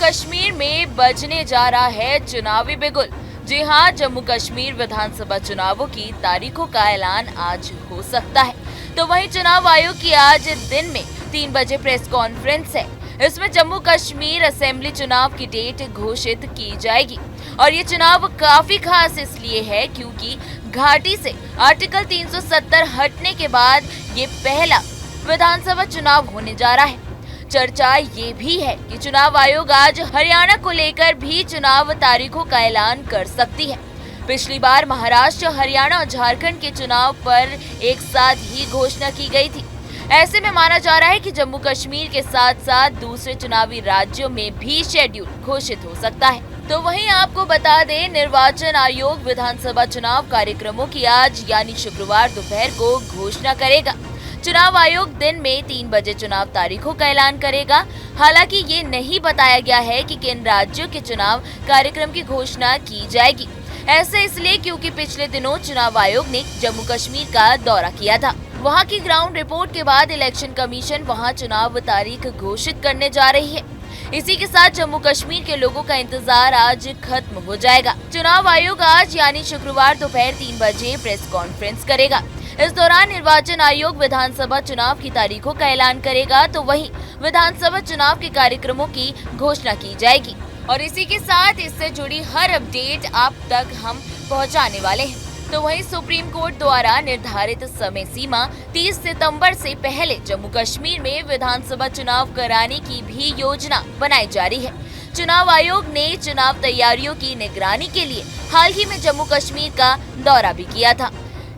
कश्मीर में बजने जा रहा है चुनावी बिगुल। जी हाँ, जम्मू कश्मीर विधानसभा चुनावों की तारीखों का ऐलान आज हो सकता है। तो वहीं चुनाव आयोग की आज दिन में 3 बजे प्रेस कॉन्फ्रेंस है। इसमें जम्मू कश्मीर असेंबली चुनाव की डेट घोषित की जाएगी। और ये चुनाव काफी खास इसलिए है क्योंकि घाटी से आर्टिकल 370 हटने के बाद ये पहला विधानसभा चुनाव होने जा रहा है। चर्चा ये भी है कि चुनाव आयोग आज हरियाणा को लेकर भी चुनाव तारीखों का ऐलान कर सकती है। पिछली बार महाराष्ट्र, हरियाणा और झारखंड के चुनाव पर एक साथ ही घोषणा की गई थी। ऐसे में माना जा रहा है कि जम्मू कश्मीर के साथ साथ दूसरे चुनावी राज्यों में भी शेड्यूल घोषित हो सकता है। तो वहीं आपको बता दें, निर्वाचन आयोग विधानसभा चुनाव कार्यक्रमों की आज यानी शुक्रवार दोपहर को घोषणा करेगा। चुनाव आयोग दिन में 3 बजे चुनाव तारीखों का ऐलान करेगा। हालांकि ये नहीं बताया गया है कि किन राज्यों के चुनाव कार्यक्रम की घोषणा की जाएगी। ऐसे इसलिए क्योंकि पिछले दिनों चुनाव आयोग ने जम्मू कश्मीर का दौरा किया था। वहां की ग्राउंड रिपोर्ट के बाद इलेक्शन कमीशन वहां चुनाव तारीख घोषित करने जा रही है। इसी के साथ जम्मू कश्मीर के लोगों का इंतजार आज खत्म हो जाएगा। चुनाव आयोग आज यानी शुक्रवार दोपहर 3 बजे प्रेस कॉन्फ्रेंस करेगा। इस दौरान निर्वाचन आयोग विधानसभा चुनाव की तारीखों का ऐलान करेगा, तो वहीं विधानसभा चुनाव के कार्यक्रमों की घोषणा की जाएगी। और इसी के साथ इससे जुड़ी हर अपडेट आप तक हम पहुंचाने वाले हैं। तो वहीं सुप्रीम कोर्ट द्वारा निर्धारित समय सीमा 30 सितंबर से पहले जम्मू कश्मीर में विधानसभा चुनाव कराने की भी योजना बनाई जा रही है। चुनाव आयोग ने चुनाव तैयारियों की निगरानी के लिए हाल ही में जम्मू कश्मीर का दौरा भी किया था।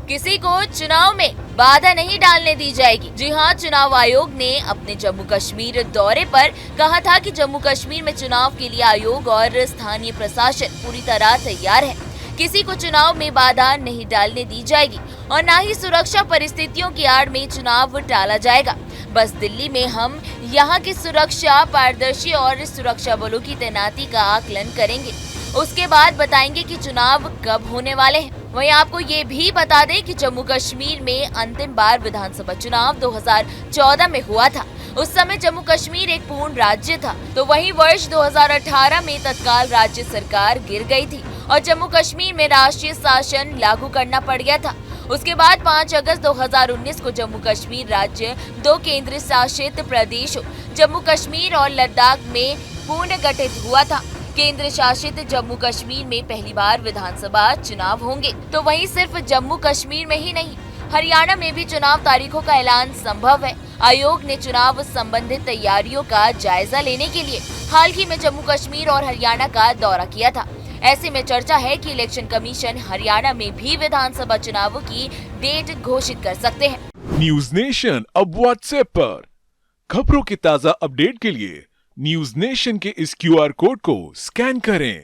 किसी को चुनाव में बाधा नहीं डालने दी जाएगी। जी हाँ, चुनाव आयोग ने अपने जम्मू कश्मीर दौरे पर कहा था कि जम्मू कश्मीर में चुनाव के लिए आयोग और स्थानीय प्रशासन पूरी तरह तैयार है। किसी को चुनाव में बाधा नहीं डालने दी जाएगी और न ही सुरक्षा परिस्थितियों की आड़ में चुनाव टाला जाएगा। बस दिल्ली में हम यहाँ की सुरक्षा, पारदर्शी और सुरक्षा बलों की तैनाती का आकलन करेंगे। उसके बाद बताएंगे कि चुनाव कब होने वाले हैं। वहीं आपको ये भी बता दें कि जम्मू कश्मीर में अंतिम बार विधानसभा चुनाव 2014 में हुआ था। उस समय जम्मू कश्मीर एक पूर्ण राज्य था। तो वहीं वर्ष 2018 में तत्काल राज्य सरकार गिर गई थी और जम्मू कश्मीर में राष्ट्रीय शासन लागू करना पड़ गया था। उसके बाद 5 अगस्त 2019 को जम्मू कश्मीर राज्य 2 केंद्र शासित प्रदेशों जम्मू कश्मीर और लद्दाख में पुनर्गठित हुआ था। केंद्र शासित जम्मू कश्मीर में पहली बार विधानसभा चुनाव होंगे। तो वहीं सिर्फ जम्मू कश्मीर में ही नहीं, हरियाणा में भी चुनाव तारीखों का ऐलान संभव है। आयोग ने चुनाव संबंधित तैयारियों का जायजा लेने के लिए हाल ही में जम्मू कश्मीर और हरियाणा का दौरा किया था। ऐसे में चर्चा है कि इलेक्शन कमीशन हरियाणा में भी विधानसभा चुनावों की डेट घोषित कर सकते हैं। न्यूज नेशन अब व्हाट्सएप पर खबरों की ताजा अपडेट के लिए न्यूज नेशन के इस QR कोड को स्कैन करें।